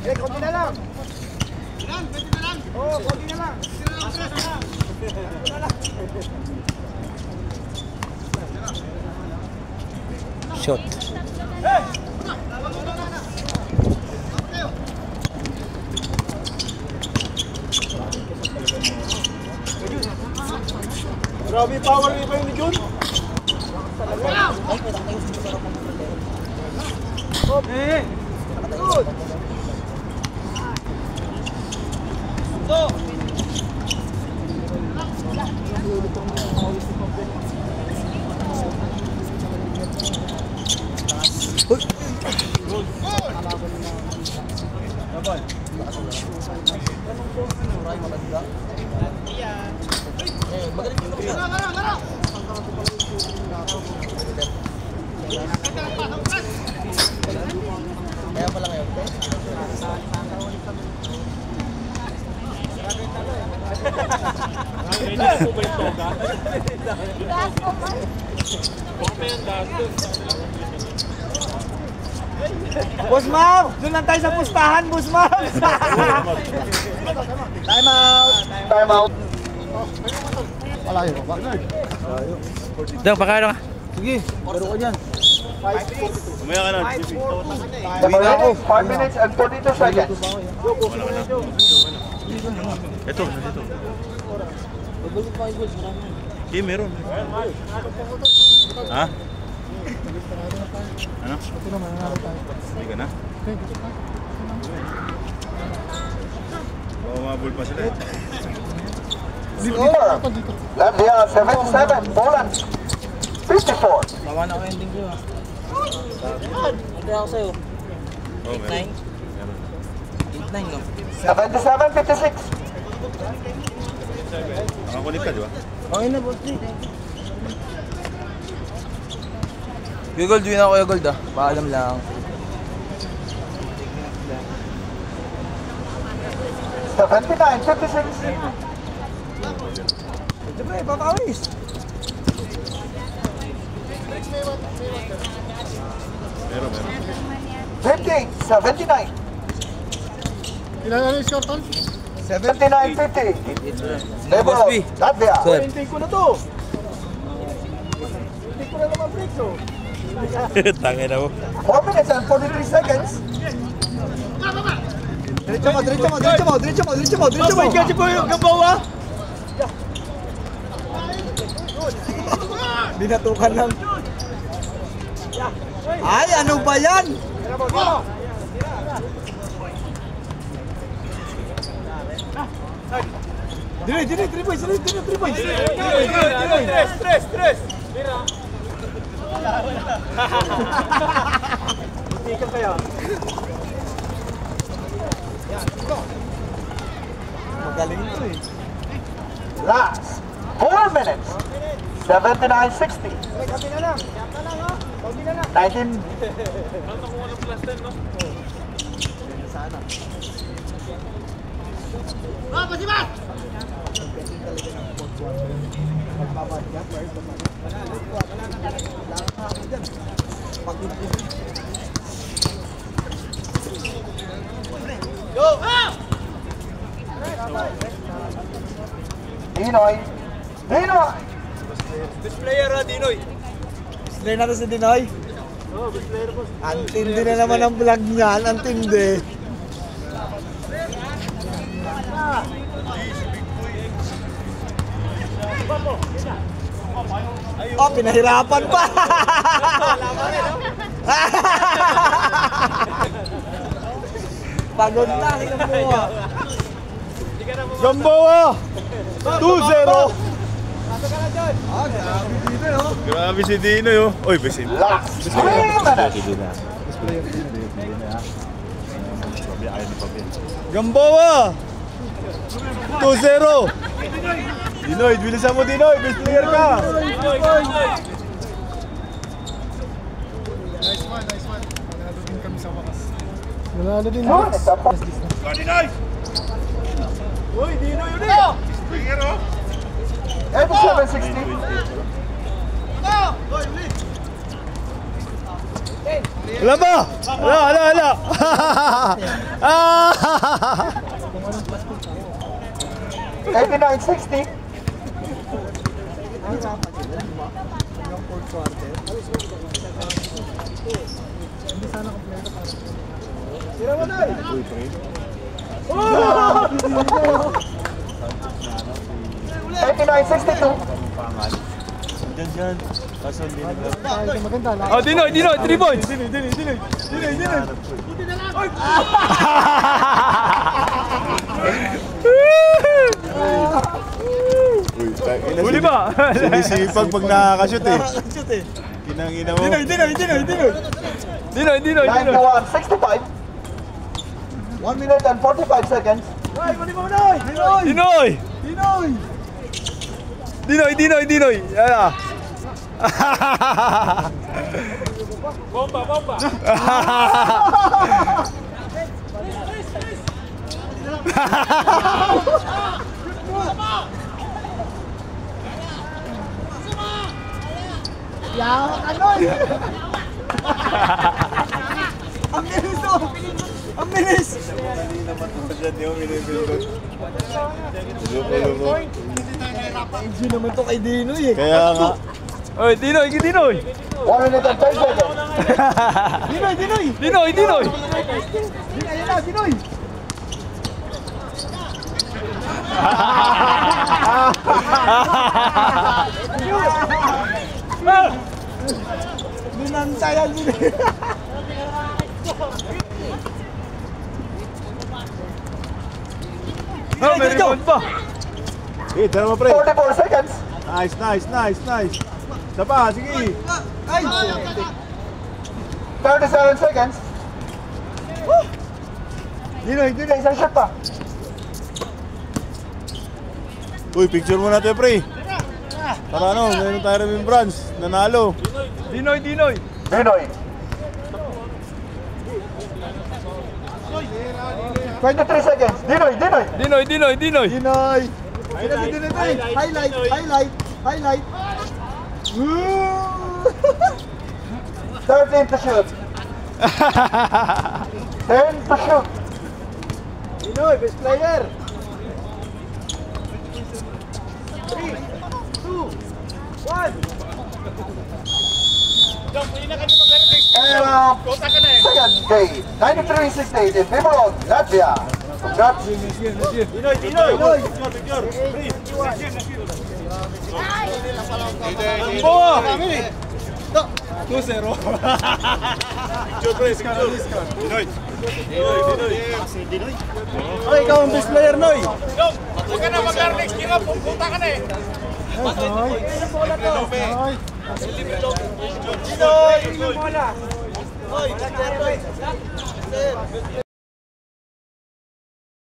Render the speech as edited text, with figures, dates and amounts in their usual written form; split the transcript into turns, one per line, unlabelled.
Eh, konti na lang. Ilan? Konti na lang. Oo, konti na lang.
Shot.
Grabe power pa yun ni Jun. Eh! Good! So!
Kaya pala ngayon.
Boss Mau! Doon lang tayo sa pustahan, Boss Mau! Time out! Time out! Wala yun, partner.
Daw, pakano ka?
Sige, pero ko dyan.
Umaya ka na.
5 minutes and 42 seconds.
Ito. Okay, meron. Ha? Ano? Hindi ka na? Baka mabul pa sila.
Score. Latvia 77, Poland 54.
Tawa na ako ending ko. Hindi ako sa'yo.
Oh,
8-9? 8-9 no?
77, 56.
Nakakulit ka, di ba?
Okay na, boss. Kuya Gold, yun ako Kuya Gold ah. Paalam lang.
79, 56.
Siyempre, papawis.
Meron.
50, 79.
Ilan na yung score, Tol?
79, 50. Level,
Boss B.
Latvia.
Sir.
Hintay ko na to. Hintay ko na naman breaks, oh.
Tangin na mo.
4 minutes and 43 seconds.
Diretso mo. Diretso mo yung gabaw, ah. Binatukan lang. Ay, ano ba yan? Dili, 3 points. Stress. Ikan kaya. Magaling ito eh.
Last 4 minutes. 79-60. 19. Dinoy.
Best player ha, Dinoy. Best player natin si Dinoy. Oo, best player po. Antindi na naman ang vlog niyan, antindi. Oh, pinahirapan pa! Pagod na, Gamboa. Gamboa! 2-0!
Grabe si Dino yun. Oy, besin.
Last 3 minutes.
Gamboa! 2-0! Dinoy, bilisan mo Dinoy! Best player ka! Nice one. Manalo din kami sa wakas. Manalo din.
Dinoy!
Uy, Dinoy yun eh!
Player oh!
87-60.
Wala ba? Wala. Ah!
89-60.
Tira mo na eh.
89-62.
Diyan. Kaso hindi
Oh, Dinoy, 3 points. Huli ba?
Sinisipag pag nakakashoot eh.
Shoot eh.
Kinangina mo.
Dinoy.
91-65. 1 minute and 45 seconds.
Ay, mali mo na eh.
Dinoy. Yan.
Bomba.
Ang bilis.
Diyan yung minipilot. Loko.
Easy naman to kay Dinoy eh.
Kaya nga.
Oy, Dinoy.
1 minute and 10 seconds.
Dinoy.
Ayun na, Dinoy. Binantayan mo.
Oh, may rebound pa.
Eh, tara mo pre.
44 seconds.
Nice. Sapa, sige.
Ay!
37 seconds.
Dinoy.
Isang shot pa.
Uy, picture mo natin pre. Para ano, meron tayo remembrance. Nanalo.
Dinoy.
Dinoy. 23 seconds. Dinoy.
Dinoy.
Dinoy. Ayun na si Dinoy. Highlight. Woo!
13 to shoot. 10 to shoot.
Dinoy, best player. 3, 2, 1.
And second game, 93-68 in Bimarod, Latvia. Congrats.
Dinoy.
Oh!
2-0.
Dinoy.
Ay, ikaw ang best player, Noy.
Huwag ka na mag-next. Kira, pupunta ka na eh.
Dinoy.